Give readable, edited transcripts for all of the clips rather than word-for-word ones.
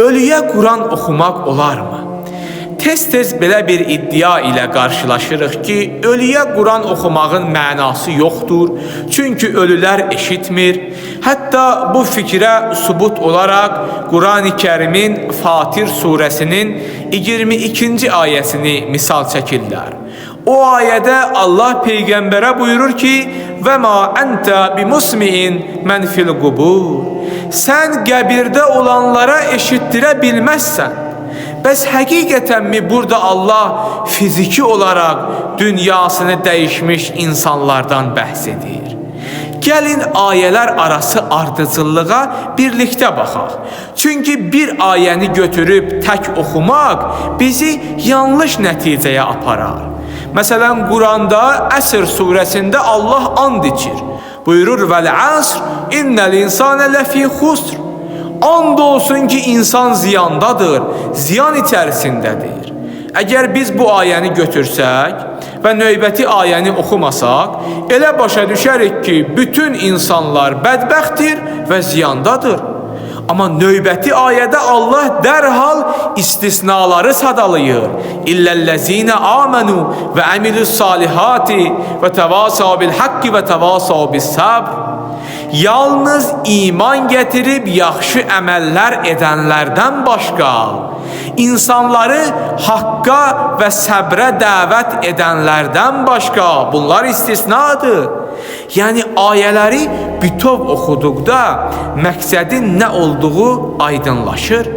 Ölüyə Quran oxumaq olarmı? Tez-tez belə bir iddia ilə qarşılaşırıq ki, ölüyə Quran oxumağın mənası yoxdur, çünki ölülər eşitmir. Hətta bu fikrə sübut olaraq Quran-ı Kərimin Fatir surəsinin 22-ci ayəsini misal çəkirlər. O ayədə Allah Peyğəmbərə buyurur ki, və ma əntə bimusmi'in mən fil qubur. Sən qəbirdə olanlara eşitdirə bilməzsən. Bəs həqiqətənmi burada Allah fiziki olaraq dünyasını dəyişmiş insanlardan bəhs edir? Gəlin ayələr arası ardıcıllığa birlikdə baxaq. Çünki bir ayəni götürüb tək oxumaq bizi yanlış nəticəyə aparar. Məsələn, Quranda Əsr surəsində Allah and içir. Buyurur, vəl-əsr, innəl insənə ləfî xusr. And olsun ki, insan ziyandadır, ziyan içərisindədir. Əgər biz bu ayəni götürsək və növbəti ayəni oxumasaq, elə başa düşərik ki, bütün insanlar bədbəxtdir və ziyandadır. Amma növbəti ayədə Allah dərhal istisnaları sadalayır. İlləl-ləzinə amanu və əmilus salihati və təvasav bil haqqi və təvasav bis sabr. Yalnız iman gətirib yaxşı əməllər edənlərdən başqa, insanları haqqa və səbrə dəvət edənlərdən başqa, bunlar istisnadır. Yəni ayələri bütöv oxuduqda məqsədin nə olduğu aydınlaşır.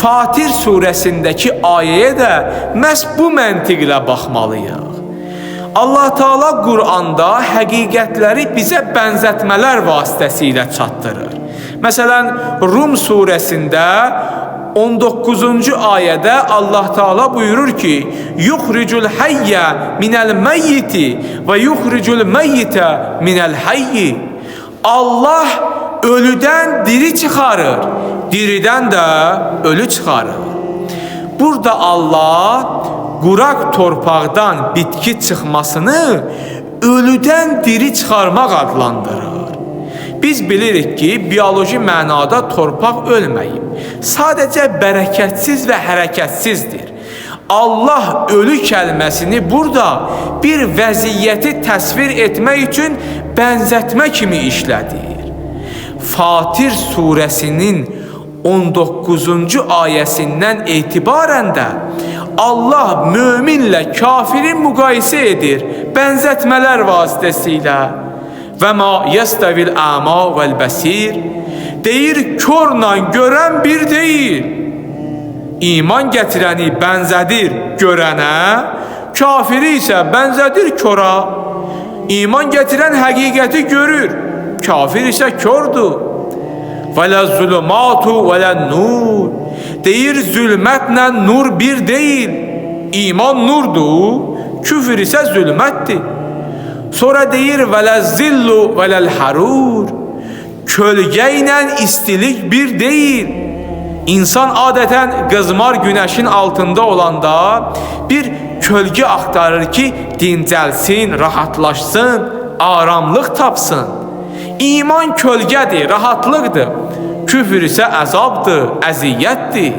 Fatir surəsindəki ayəyə də məhz bu məntiqlə baxmalıyıq. Allah Teala Quranda həqiqətləri bizə bənzətmələr vasitəsilə çatdırır. Məsələn, Rum surəsində 19-cu ayədə Allah Teala buyurur ki, yuxricul hayyə minəl məyyiti və yuxricul məyyitə minəl hayyi. Allah ölüdən diri çıxarır, diridən də ölü çıxarır. Burada Allah quraq torpaqdan bitki çıxmasını ölüdən diri çıxarmaq adlandırır. Biz bilirik ki, biyoloji mənada torpaq ölməyib. Sadəcə bərəkətsiz və hərəkətsizdir. Allah ölü kəlməsini burada bir vəziyyəti təsvir etmək üçün bənzətmə kimi işlədir. Fatir surəsinin 19-cu ayəsindən etibarən də Allah möminlə kafirin müqayisə edir bənzətmələr vasitəsilə. Və ma yəstəvil əma vəl-bəsir. Deyir, körlə görən bir deyil. İman gətirəni bənzədir görənə, kafiri isə bənzədir köra. İman gətirən həqiqəti görür, kafir isə kördür. Vələ-zülümatu vələ-nur. Deyir, zülmətlə nur bir deyil. İman nurdur, küfür isə zülmətdir. Sonra deyir, vələ-zillu vələ-l-harur. Kölgə ilə istilik bir deyil. İnsan adətən qızmar günəşin altında olanda bir kölgə axtarır ki, dincəlsin, rahatlaşsın, aramlıq tapsın. İman kölgədir, rahatlıqdır. Küfür isə əzabdır, əziyyətdir.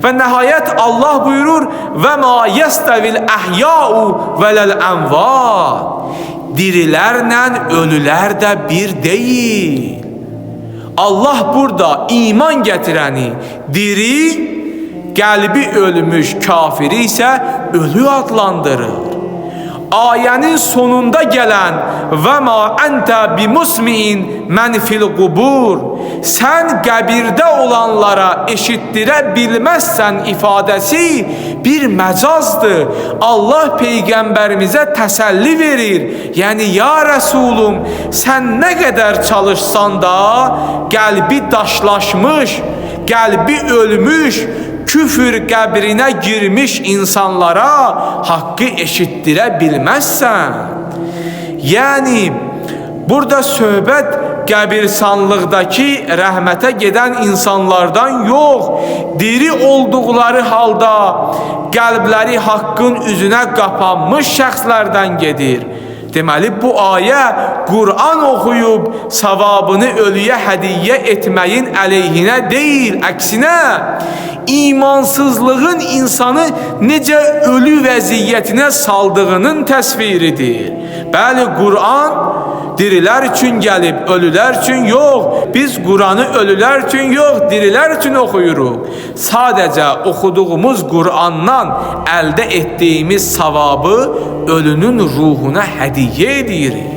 Və nəhayət Allah buyurur, və ma yəstəvil əhyau vələl-ənvar. Dirilərlə ölülər də bir deyil. Allah burada iman gətirəni diri, qəlbi ölmüş kafiri isə ölü adlandırır. Ayənin sonunda gələn və ma əntə bimusmi'in mən fil qubur. Sən qəbirdə olanlara eşitdirə bilməzsən ifadəsi bir məcazdır. Allah Peyğəmbərimizə təsəlli verir. Yəni, ya Rəsulum, sən nə qədər çalışsan da qəlbi daşlaşmış, qəlbi ölmüş, küfür qəbrinə girmiş insanlara haqqı eşitdirə bilməzsən. Yəni, burada söhbət qəbirsanlıqdakı rəhmətə gedən insanlardan yox, diri olduqları halda qəlbləri haqqın üzünə qapanmış şəxslərdən gedir. Deməli bu ayə Qur'an oxuyub savabını ölüyə hədiyyə etməyin əleyhinə deyil, əksinə imansızlığın insanı necə ölü vəziyyətinə saldığının təsviridir. Bəli, Qur'an dirilər üçün gəlib, ölülər üçün yox. Biz Qur'anı ölülər üçün yox, dirilər üçün oxuyuruq. Sadəcə oxuduğumuz Qur'andan əldə etdiyimiz savabı ölünün ruhuna hədiyyə edirik.